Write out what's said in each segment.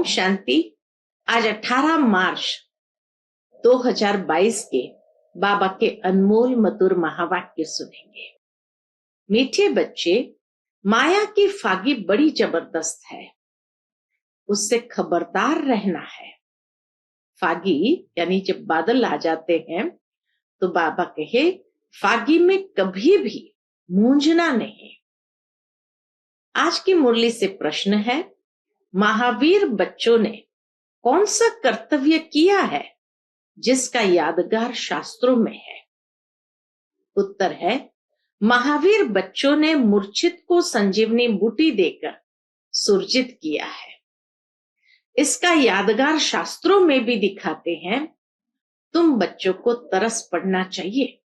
शांति। आज 18 मार्च 2022 के बाबा के अनमोल मधुर महावाक्य सुनेंगे। मीठे बच्चे, माया की फागी बड़ी जबरदस्त है, उससे खबरदार रहना है। फागी यानी जब बादल आ जाते हैं तो बाबा कहे फागी में कभी भी मूंझना नहीं। आज की मुरली से प्रश्न है, महावीर बच्चों ने कौन सा कर्तव्य किया है जिसका यादगार शास्त्रों में है? उत्तर है, महावीर बच्चों ने मूर्छित को संजीवनी बूटी देकर सुरजित किया है। इसका यादगार शास्त्रों में भी दिखाते हैं। तुम बच्चों को तरस पड़ना चाहिए।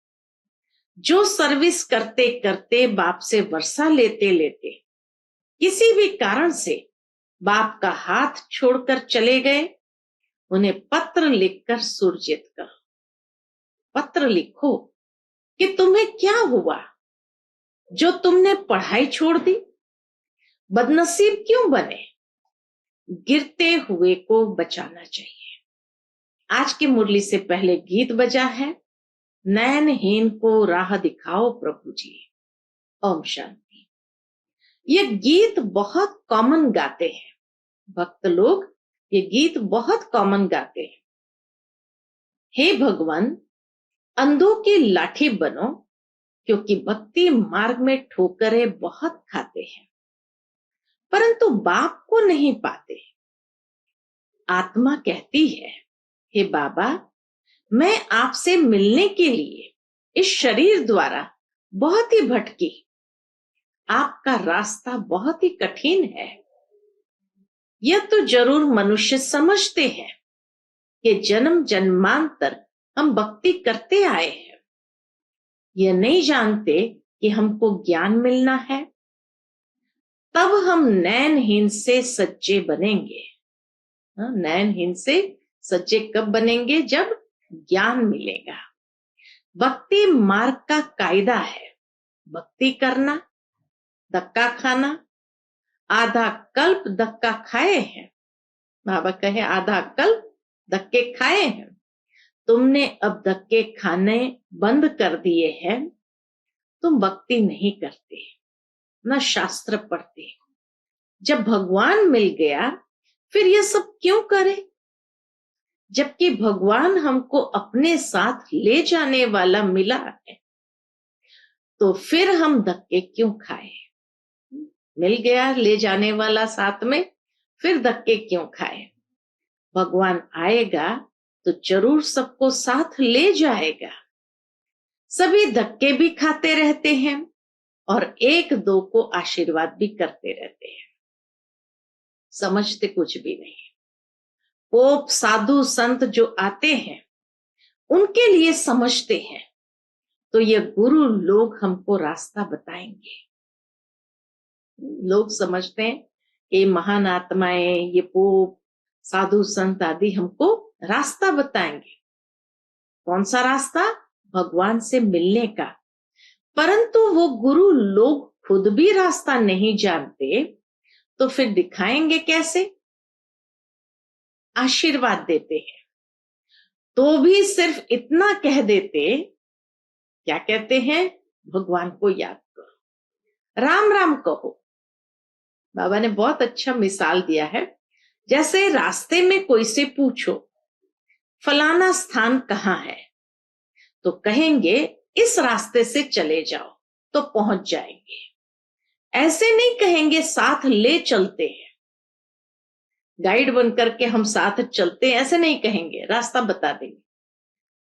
जो सर्विस करते करते बाप से वर्षा लेते लेते किसी भी कारण से बाप का हाथ छोड़कर चले गए, उन्हें पत्र लिखकर सुरजित करो। पत्र लिखो कि तुम्हें क्या हुआ जो तुमने पढ़ाई छोड़ दी, बदनसीब क्यों बने। गिरते हुए को बचाना चाहिए। आज की मुरली से पहले गीत बजा है, नयनहीन को राह दिखाओ प्रभु जी। ओम शांति। ये गीत बहुत कॉमन गाते हैं भक्त लोग, ये गीत बहुत कॉमन गाते हैं। हे भगवान, अंधों की लाठी बनो, क्योंकि भक्ति मार्ग में ठोकरें बहुत खाते हैं, परंतु बाप को नहीं पाते। आत्मा कहती है, हे बाबा, मैं आपसे मिलने के लिए इस शरीर द्वारा बहुत ही भटकी। आपका रास्ता बहुत ही कठिन है। यह तो जरूर मनुष्य समझते हैं कि जन्म जन्मांतर हम भक्ति करते आए हैं। यह नहीं जानते कि हमको ज्ञान मिलना है, तब हम नयनहीन से सच्चे बनेंगे। नयनहीन से सच्चे कब बनेंगे? जब ज्ञान मिलेगा। भक्ति मार्ग का कायदा है, भक्ति करना, धक्का खाना। आधा कल्प धक्का खाए हैं। बाबा कहे आधा कल्प धक्के खाए हैं। तुमने अब धक्के खाने बंद कर दिए हैं। तुम भक्ति नहीं करते, न शास्त्र पढ़ते। जब भगवान मिल गया फिर ये सब क्यों करे? जबकि भगवान हमको अपने साथ ले जाने वाला मिला है, तो फिर हम धक्के क्यों खाए? मिल गया ले जाने वाला साथ में, फिर धक्के क्यों खाए? भगवान आएगा तो जरूर सबको साथ ले जाएगा। सभी धक्के भी खाते रहते हैं और एक दो को आशीर्वाद भी करते रहते हैं। समझते कुछ भी नहीं। पोप साधु संत जो आते हैं उनके लिए समझते हैं, तो ये गुरु लोग हमको रास्ता बताएंगे। लोग समझते हैं ये महान आत्माएं, ये पोप साधु संत आदि हमको रास्ता बताएंगे। कौन सा रास्ता? भगवान से मिलने का। परंतु वो गुरु लोग खुद भी रास्ता नहीं जानते, तो फिर दिखाएंगे कैसे? आशीर्वाद देते हैं तो भी सिर्फ इतना कह देते, क्या कहते हैं? भगवान को याद करो, राम राम कहो। बाबा ने बहुत अच्छा मिसाल दिया है। जैसे रास्ते में कोई से पूछो फलाना स्थान कहाँ है, तो कहेंगे इस रास्ते से चले जाओ तो पहुंच जाएंगे। ऐसे नहीं कहेंगे साथ ले चलते हैं, गाइड बनकर के हम साथ चलते हैं, ऐसे नहीं कहेंगे, रास्ता बता देंगे।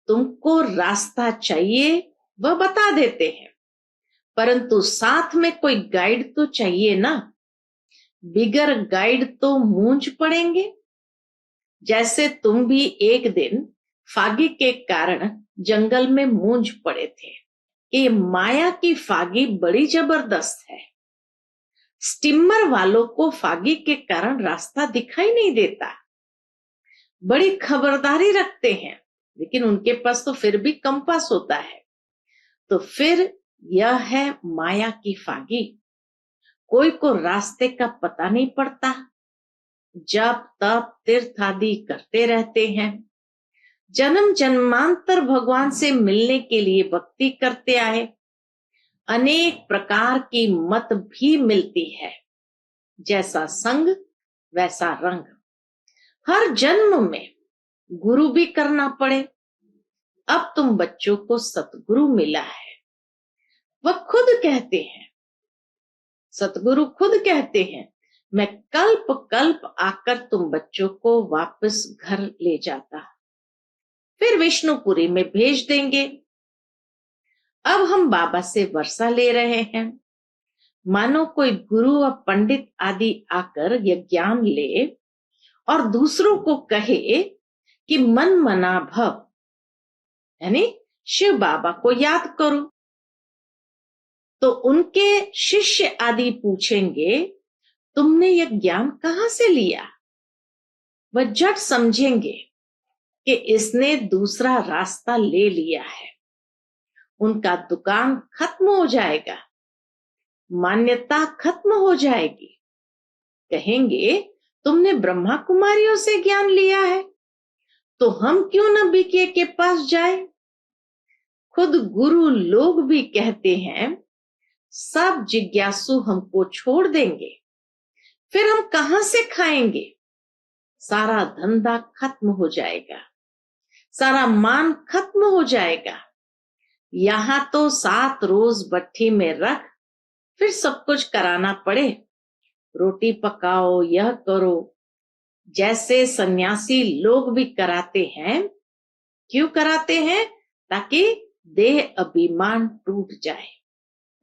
तुमको रास्ता चाहिए वह बता देते हैं, परंतु साथ में कोई गाइड तो चाहिए ना। बिगर गाइड तो मूंझ पड़ेंगे। जैसे तुम भी एक दिन फागी के कारण जंगल में मूंझ पड़े थे कि माया की फागी बड़ी जबरदस्त है। स्टीमर वालों को फागी के कारण रास्ता दिखाई नहीं देता, बड़ी खबरदारी रखते हैं, लेकिन उनके पास तो फिर भी कंपास होता है। तो फिर यह है माया की फागी। कोई को रास्ते का पता नहीं पड़ता, जप तप तीर्थ आदि करते रहते हैं, जन्म जन्मांतर भगवान से मिलने के लिए भक्ति करते आए, अनेक प्रकार की मत भी मिलती है, जैसा संग वैसा रंग। हर जन्म में गुरु भी करना पड़े। अब तुम बच्चों को सतगुरु मिला है। वह खुद कहते हैं, सतगुरु खुद कहते हैं, मैं कल्प कल्प आकर तुम बच्चों को वापस घर ले जाता, फिर विष्णुपुरी में भेज देंगे। अब हम बाबा से वर्षा ले रहे हैं, मानो कोई गुरु और पंडित आदि आकर यह ज्ञान ले और दूसरों को कहे कि मन मना भव, यानी शिव बाबा को याद करो। तो उनके शिष्य आदि पूछेंगे, तुमने यह ज्ञान कहां से लिया? वह झट समझेंगे कि इसने दूसरा रास्ता ले लिया है। उनका दुकान खत्म हो जाएगा, मान्यता खत्म हो जाएगी। कहेंगे, तुमने ब्रह्मा कुमारियों से ज्ञान लिया है, तो हम क्यों न बीके के पास जाए? खुद गुरु लोग भी कहते हैं, सब जिज्ञासु हमको छोड़ देंगे, फिर हम कहां से खाएंगे? सारा धंधा खत्म हो जाएगा, सारा मान खत्म हो जाएगा। यहां तो 7 रोज भट्ठी में रख, फिर सब कुछ कराना पड़े, रोटी पकाओ, यह करो, जैसे सन्यासी लोग भी कराते हैं। क्यों कराते हैं? ताकि देह अभिमान टूट जाए।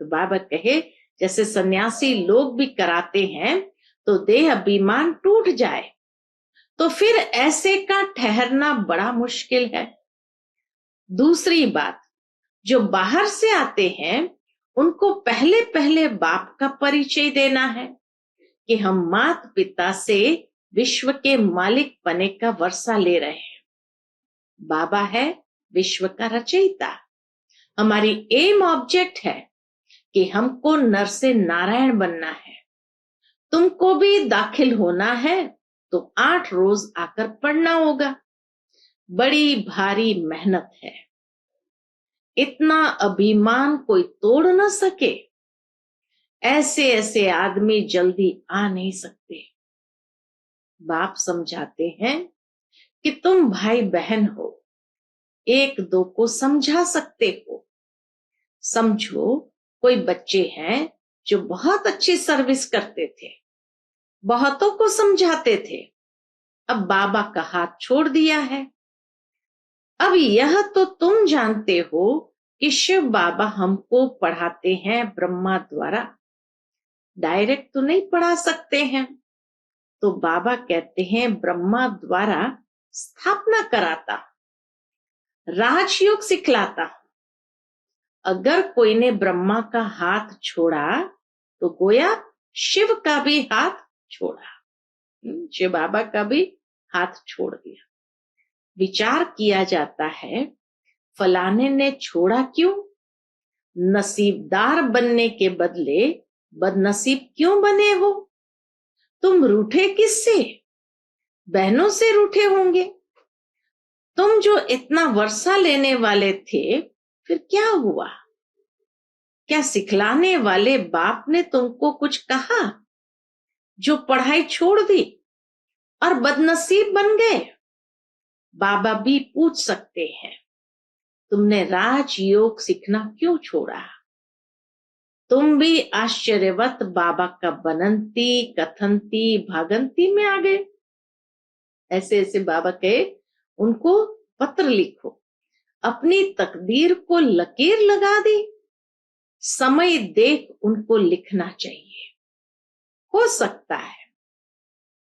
तो बाबा कहे, जैसे सन्यासी लोग भी कराते हैं तो देह अभिमान टूट जाए, तो फिर ऐसे का ठहरना बड़ा मुश्किल है। दूसरी बात, जो बाहर से आते हैं उनको पहले पहले बाप का परिचय देना है कि हम माता पिता से विश्व के मालिक बने का वर्षा ले रहे हैं। बाबा है विश्व का रचयिता। हमारी एम ऑब्जेक्ट है कि हमको नर से नारायण बनना है। तुमको भी दाखिल होना है तो 8 रोज आकर पढ़ना होगा। बड़ी भारी मेहनत है, इतना अभिमान कोई तोड़ न सके। ऐसे ऐसे आदमी जल्दी आ नहीं सकते। बाप समझाते हैं कि तुम भाई बहन हो, एक दो को समझा सकते हो। समझो कोई बच्चे हैं जो बहुत अच्छी सर्विस करते थे, बहुतों को समझाते थे, अब बाबा का हाथ छोड़ दिया है। अब यह तो तुम जानते हो कि शिव बाबा हमको पढ़ाते हैं ब्रह्मा द्वारा, डायरेक्ट तो नहीं पढ़ा सकते हैं। तो बाबा कहते हैं ब्रह्मा द्वारा स्थापना कराता, राजयोग सिखलाता। अगर कोई ने ब्रह्मा का हाथ छोड़ा तो गोया शिव का भी हाथ छोड़ा, शिव बाबा का भी हाथ छोड़ दिया। विचार किया जाता है, फलाने ने छोड़ा क्यों? नसीबदार बनने के बदले बदनसीब क्यों बने हो? तुम रूठे किससे? बहनों से रूठे होंगे। तुम जो इतना वर्षा लेने वाले थे, फिर क्या हुआ? क्या सिखलाने वाले बाप ने तुमको कुछ कहा जो पढ़ाई छोड़ दी और बदनसीब बन गए? बाबा भी पूछ सकते हैं, तुमने राजयोग सीखना क्यों छोड़ा? तुम भी आश्चर्यवत बाबा का बनंती कथंती भागंती में आ गए। ऐसे ऐसे बाबा कहे, उनको पत्र लिखो, अपनी तकदीर को लकीर लगा दी। समय देख उनको लिखना चाहिए। हो सकता है,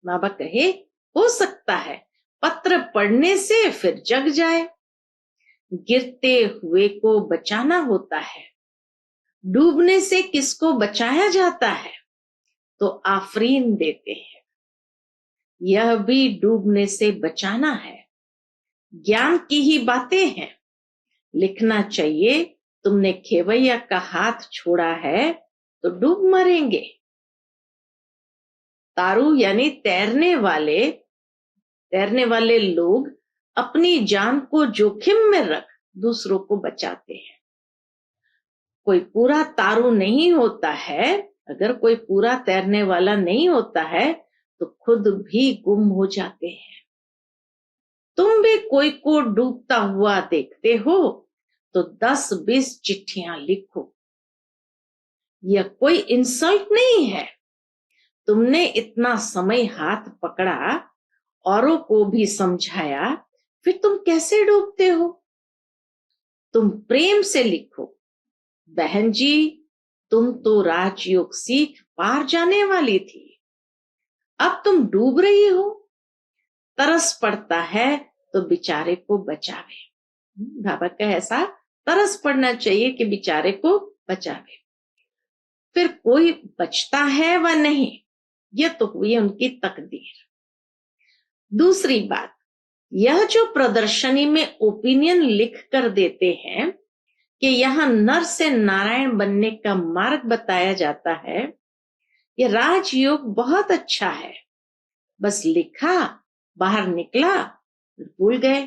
बाबा कहे, हो सकता है पत्र पढ़ने से फिर जग जाए। गिरते हुए को बचाना होता है, डूबने से किसको बचाया जाता है? तो आफरीन देते हैं। यह भी डूबने से बचाना है। ज्ञान की ही बातें हैं। लिखना चाहिए, तुमने खेवैया का हाथ छोड़ा है तो डूब मरेंगे। तारू यानी तैरने वाले लोग अपनी जान को जोखिम में रख दूसरों को बचाते हैं। कोई पूरा तारू नहीं होता है, अगर कोई पूरा तैरने वाला नहीं होता है तो खुद भी गुम हो जाते हैं। तुम भी कोई को डूबता हुआ देखते हो तो 10-20 चिट्ठियां लिखो। यह कोई इंसल्ट नहीं है। तुमने इतना समय हाथ पकड़ा, औरों को भी समझाया, फिर तुम कैसे डूबते हो? तुम प्रेम से लिखो, बहन जी तुम तो राजयोग सीख पार जाने वाली थी, अब तुम डूब रही हो। तरस पड़ता है तो बेचारे को बचावे। बाबा का ऐसा तरस पड़ना चाहिए कि बेचारे को बचावे। फिर कोई बचता है व नहीं, यह तो हुई उनकी तकदीर। दूसरी बात, यह जो प्रदर्शनी में ओपिनियन लिख कर देते हैं कि यहां नर से नारायण बनने का मार्ग बताया जाता है, यह राजयोग बहुत अच्छा है, बस लिखा, बाहर निकला, भूल गए।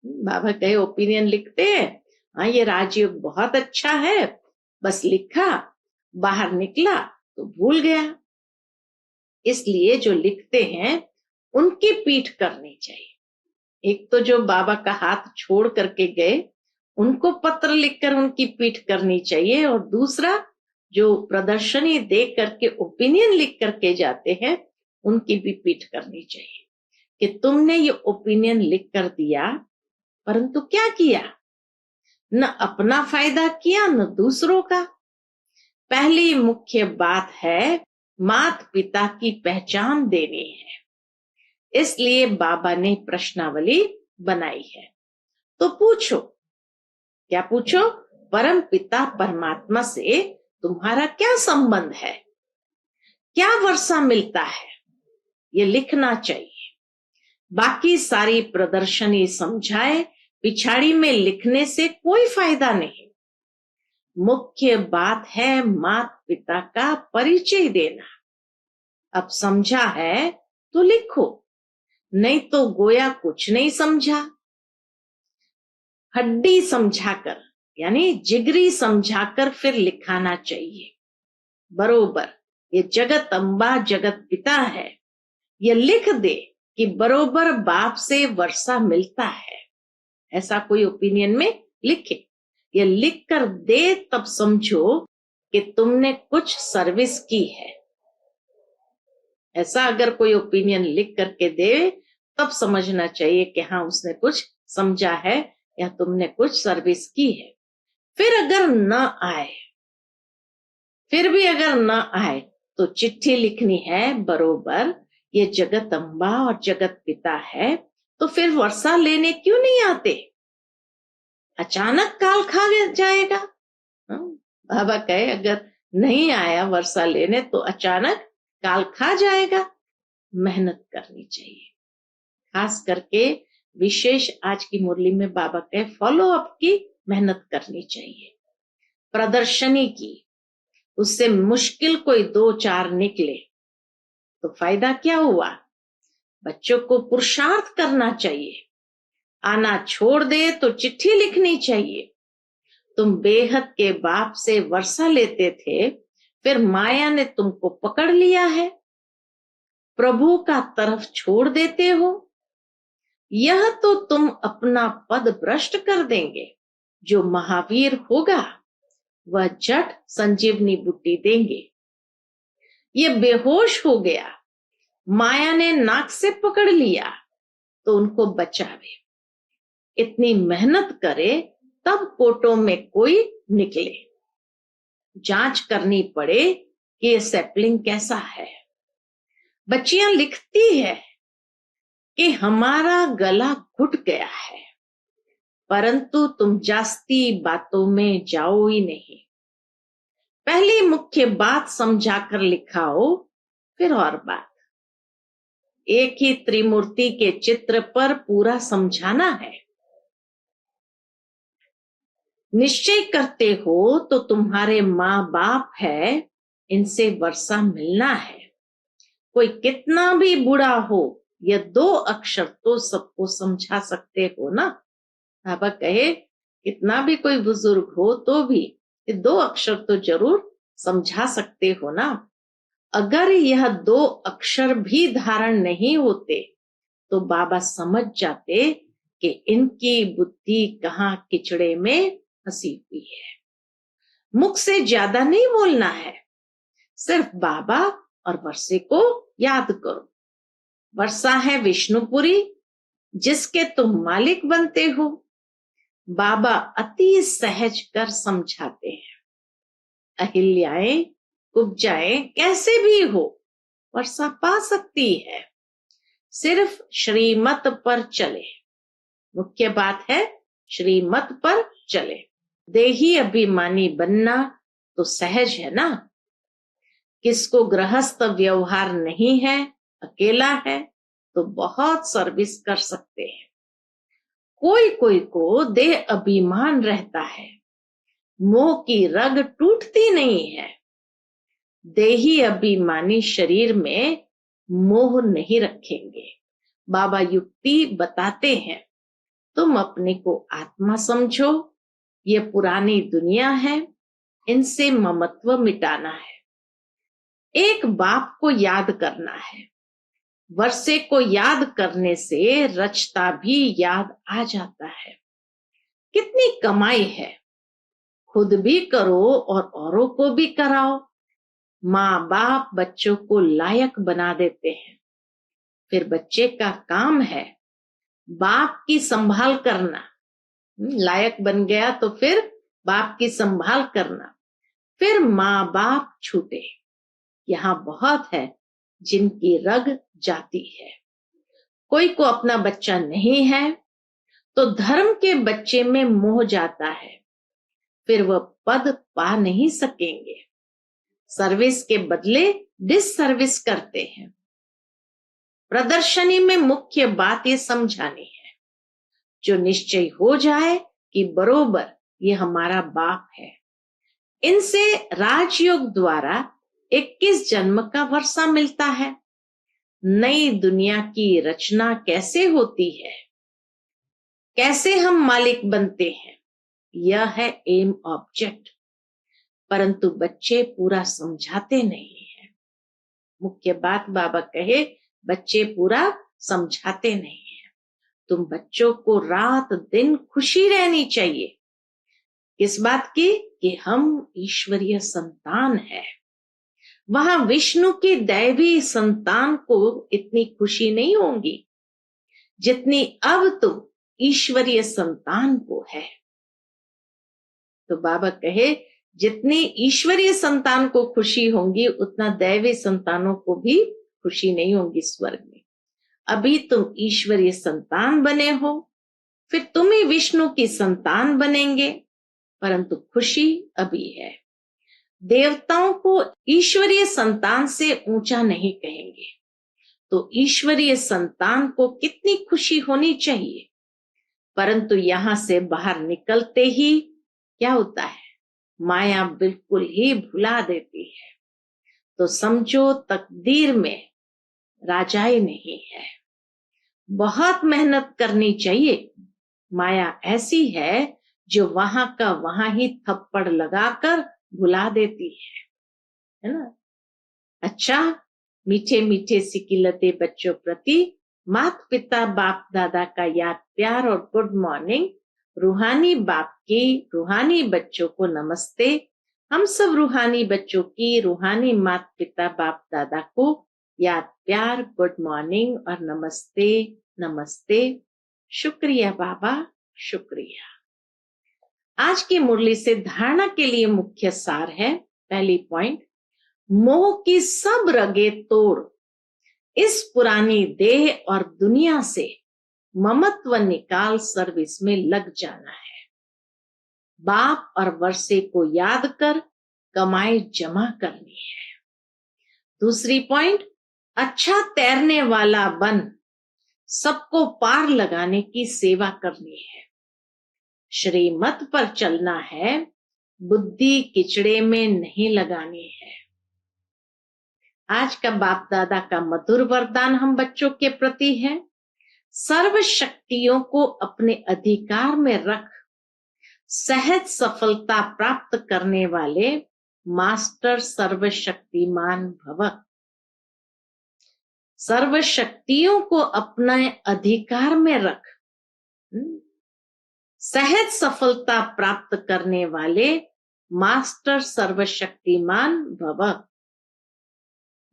बाबा कहे ओपिनियन लिखते हैं, हाँ ये राजयोग बहुत अच्छा है, बस लिखा, बाहर निकला तो भूल गया। इसलिए जो लिखते हैं उनकी पीठ करनी चाहिए। एक तो जो बाबा का हाथ छोड़ करके गए उनको पत्र लिखकर उनकी पीठ करनी चाहिए, और दूसरा जो प्रदर्शनी दे करके ओपिनियन लिख करके जाते हैं उनकी भी पीठ करनी चाहिए कि तुमने ये ओपिनियन लिख कर दिया, परंतु क्या किया? न अपना फायदा किया न दूसरों का। पहली मुख्य बात है माता पिता की पहचान देनी है, इसलिए बाबा ने प्रश्नावली बनाई है। तो पूछो, क्या पूछो? परम पिता परमात्मा से तुम्हारा क्या संबंध है, क्या वर्षा मिलता है, ये लिखना चाहिए। बाकी सारी प्रदर्शनी समझाए पिछाड़ी में लिखने से कोई फायदा नहीं। मुख्य बात है माता पिता का परिचय देना। अब समझा है तो लिखो, नहीं तो गोया कुछ नहीं समझा। हड्डी समझाकर यानी जिगरी समझाकर फिर लिखाना चाहिए। बरोबर ये जगत अम्बा जगत पिता है, ये लिख दे कि बरोबर बाप से वर्षा मिलता है, ऐसा कोई ओपिनियन में लिखे। ये लिख कर दे तब समझो कि तुमने कुछ सर्विस की है। ऐसा अगर कोई ओपिनियन लिख करके दे तब समझना चाहिए कि हाँ उसने कुछ समझा है या तुमने कुछ सर्विस की है। फिर अगर न आए, फिर भी अगर न आए तो चिट्ठी लिखनी है, बरोबर ये जगत अम्बा और जगत पिता है, तो फिर वर्षा लेने क्यों नहीं आते? अचानक काल खा जाएगा। बाबा कहे अगर नहीं आया वर्षा लेने तो अचानक काल खा जाएगा। मेहनत करनी चाहिए, खास करके विशेष आज की मुरली में बाबा कहे फॉलो अप की मेहनत करनी चाहिए। प्रदर्शनी की, उससे मुश्किल कोई 2-4 निकले तो फायदा क्या हुआ? बच्चों को पुरुषार्थ करना चाहिए। आना छोड़ दे तो चिट्ठी लिखनी चाहिए। तुम बेहद के बाप से वर्षा लेते थे, फिर माया ने तुमको पकड़ लिया है, प्रभु का तरफ छोड़ देते हो। यह तो तुम अपना पद भ्रष्ट कर देंगे। जो महावीर होगा वह झट संजीवनी बूटी देंगे। ये बेहोश हो गया, माया ने नाक से पकड़ लिया तो उनको बचावे। इतनी मेहनत करे तब कोटों में कोई निकले। जांच करनी पड़े कि ये सैपलिंग कैसा है। बच्चियां लिखती है कि हमारा गला घुट गया है, परंतु तुम जास्ती बातों में जाओ ही नहीं। पहली मुख्य बात समझाकर लिखाओ, फिर और बात। एक ही त्रिमूर्ति के चित्र पर पूरा समझाना है। निश्चय करते हो तो तुम्हारे माँ बाप है, इनसे वर्षा मिलना है। कोई कितना भी बूढ़ा हो, ये 2 अक्षर तो सबको समझा सकते हो ना। बाबा कहे कितना भी कोई बुजुर्ग हो तो भी ये 2 अक्षर तो जरूर समझा सकते हो ना। अगर यह 2 अक्षर भी धारण नहीं होते तो बाबा समझ जाते कि इनकी बुद्धि कहाँ किचड़े में फंसी हुई है। मुख से ज्यादा नहीं बोलना है, सिर्फ बाबा और वर्षे को याद करो। वर्षा है विष्णुपुरी जिसके तुम मालिक बनते हो। बाबा अति सहज कर समझाते हैं। अहिल्याएं कुब्जाएं कैसे भी हो वर्षा पा सकती है, सिर्फ श्रीमत पर चले। मुख्य बात है श्रीमत पर चले। देही अभिमानी बनना तो सहज है ना। किसको गृहस्थ व्यवहार नहीं है, अकेला है, तो बहुत सर्विस कर सकते हैं। कोई कोई को देह अभिमान रहता है, मोह की रग टूटती नहीं है। देही अभिमानी शरीर में मोह नहीं रखेंगे। बाबा युक्ति बताते हैं, तुम अपने को आत्मा समझो, ये पुरानी दुनिया है, इनसे ममत्व मिटाना है। एक बाप को याद करना है। वर्षे को याद करने से रचता भी याद आ जाता है। कितनी कमाई है, खुद भी करो और औरों को भी कराओ। माँ बाप बच्चों को लायक बना देते हैं, फिर बच्चे का काम है बाप की संभाल करना। लायक बन गया तो फिर बाप की संभाल करना, फिर माँ बाप छूटे। यहाँ बहुत है जिनकी रग जाती है। कोई को अपना बच्चा नहीं है तो धर्म के बच्चे में मोह जाता है, फिर वह पद पा नहीं सकेंगे। सर्विस के बदले डिससर्विस करते हैं। प्रदर्शनी में मुख्य बात ये समझानी है, जो निश्चय हो जाए कि बरोबर ये हमारा बाप है। इनसे राजयोग द्वारा 21 जन्म का वर्षा मिलता है। नई दुनिया की रचना कैसे होती है, कैसे हम मालिक बनते हैं, यह है एम ऑब्जेक्ट। परंतु बच्चे पूरा समझाते नहीं है। मुख्य बात बाबा कहे, बच्चे पूरा समझाते नहीं है। तुम बच्चों को रात दिन खुशी रहनी चाहिए। किस बात की? कि हम ईश्वरीय संतान है। वहां विष्णु की दैवी संतान को इतनी खुशी नहीं होगी जितनी अब तुम ईश्वरीय संतान को है। तो बाबा कहे, जितनी ईश्वरीय संतान को खुशी होंगी उतना दैवी संतानों को भी खुशी नहीं होगी स्वर्ग में। अभी तुम ईश्वरीय संतान बने हो, फिर तुम ही विष्णु की संतान बनेंगे, परंतु खुशी अभी है। देवताओं को ईश्वरीय संतान से ऊंचा नहीं कहेंगे, तो ईश्वरीय संतान को कितनी खुशी होनी चाहिए। परंतु यहां से बाहर निकलते ही क्या होता है, माया बिल्कुल ही भुला देती है। तो समझो तकदीर में राजाई नहीं है। बहुत मेहनत करनी चाहिए। माया ऐसी है जो वहां का वहां ही थप्पड़ लगाकर भुला देती है ना। अच्छा, मीठे मीठे सिकिलते बच्चों प्रति माता पिता बाप दादा का याद प्यार और गुड मॉर्निंग। रूहानी बाप की रूहानी बच्चों को नमस्ते। हम सब रूहानी बच्चों की रूहानी माता पिता बाप दादा को याद प्यार, गुड मॉर्निंग और नमस्ते नमस्ते। शुक्रिया बाबा, शुक्रिया। आज की मुरली से धारणा के लिए मुख्य सार है, पहली पॉइंट, मोह की सब रगे तोड़ इस पुरानी देह और दुनिया से ममत्व निकाल सर्विस में लग जाना है। बाप और वर्षे को याद कर कमाई जमा करनी है। दूसरी पॉइंट, अच्छा तैरने वाला बन सबको पार लगाने की सेवा करनी है। श्रीमत पर चलना है, बुद्धि किचड़े में नहीं लगानी है। आज का बाप दादा का मधुर वरदान हम बच्चों के प्रति है, सर्व शक्तियों को अपने अधिकार में रख सहज सफलता प्राप्त करने वाले मास्टर सर्वशक्तिमान भव। सर्व शक्तियों को अपने अधिकार में रख सहज सफलता प्राप्त करने वाले मास्टर सर्वशक्तिमान भव।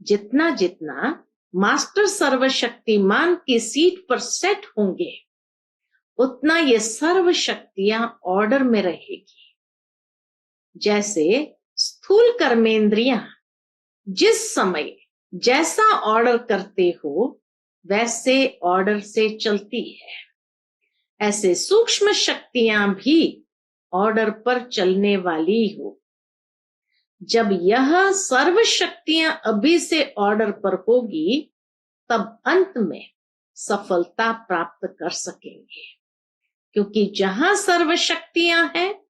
जितना जितना मास्टर सर्वशक्तिमान की सीट पर सेट होंगे उतना ये सर्व शक्तियां ऑर्डर में रहेगी। जैसे स्थूल कर्मेंद्रियां जिस समय जैसा ऑर्डर करते हो वैसे ऑर्डर से चलती है, ऐसे सूक्ष्म शक्तियां भी ऑर्डर पर चलने वाली हो। जब यह सर्व शक्तियां अभी से ऑर्डर पर होगी तब अंत में सफलता प्राप्त कर सकेंगे, क्योंकि जहां सर्व शक्तियां हैं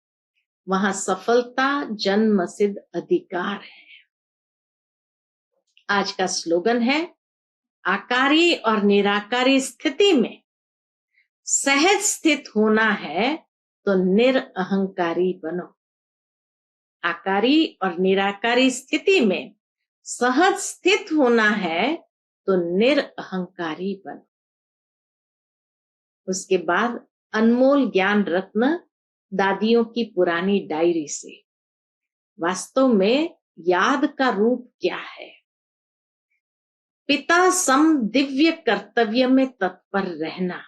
वहां सफलता जन्मसिद्ध अधिकार है। आज का स्लोगन है, आकारी और निराकारी स्थिति में सहज स्थित होना है तो निरअहंकारी बनो। आकारी और निराकारी स्थिति में सहज स्थित होना है तो निरअहंकारी बनो। उसके बाद अनमोल ज्ञान रत्न दादियों की पुरानी डायरी से, वास्तव में याद का रूप क्या है? पिता सम दिव्य कर्तव्य में तत्पर रहना।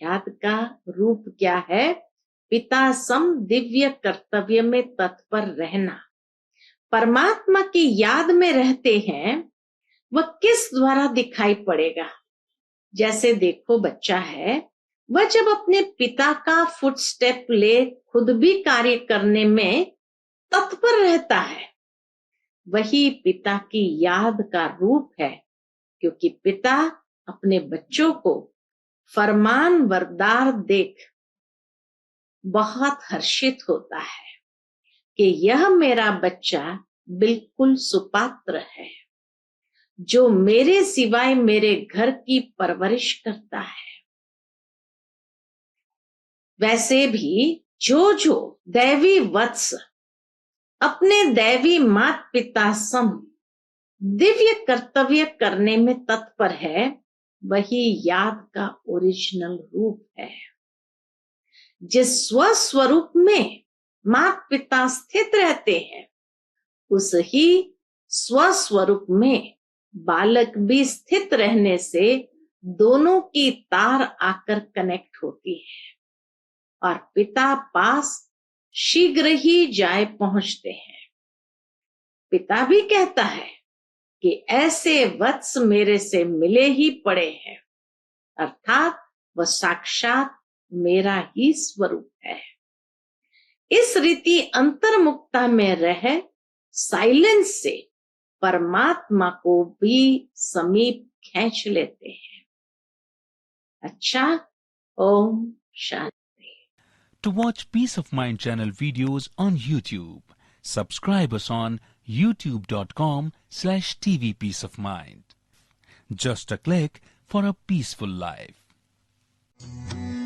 याद का रूप क्या है? पिता सम दिव्य कर्तव्य में तत्पर रहना। परमात्मा की याद में रहते हैं, वह किस द्वारा दिखाई पड़ेगा? जैसे देखो, बच्चा है, वह जब अपने पिता का फुटस्टेप ले खुद भी कार्य करने में तत्पर रहता है, वही पिता की याद का रूप है, क्योंकि पिता अपने बच्चों को फरमान बरदार देख बहुत हर्षित होता है कि यह मेरा बच्चा बिल्कुल सुपात्र है, जो मेरे सिवाय मेरे घर की परवरिश करता है। वैसे भी जो दैवी वत्स अपने दैवी माता पिता सम दिव्य कर्तव्य करने में तत्पर है, वही याद का ओरिजिनल रूप है। जिस स्वस्वरूप में माता पिता स्थित रहते हैं, उस ही स्वस्वरूप में बालक भी स्थित रहने से दोनों की तार आकर कनेक्ट होती है और पिता पास शीघ्र ही जाए पहुंचते हैं। पिता भी कहता है कि ऐसे वत्स मेरे से मिले ही पड़े हैं, अर्थात वह साक्षात मेरा ही स्वरूप है। इस रीति अंतर्मुक्ता में रह साइलेंस से परमात्मा को भी समीप खींच लेते हैं। अच्छा, Om Shanti. To watch Peace of Mind channel videos on YouTube, subscribe us on youtube.com/TV Peace of Mind. Just a click for a peaceful life.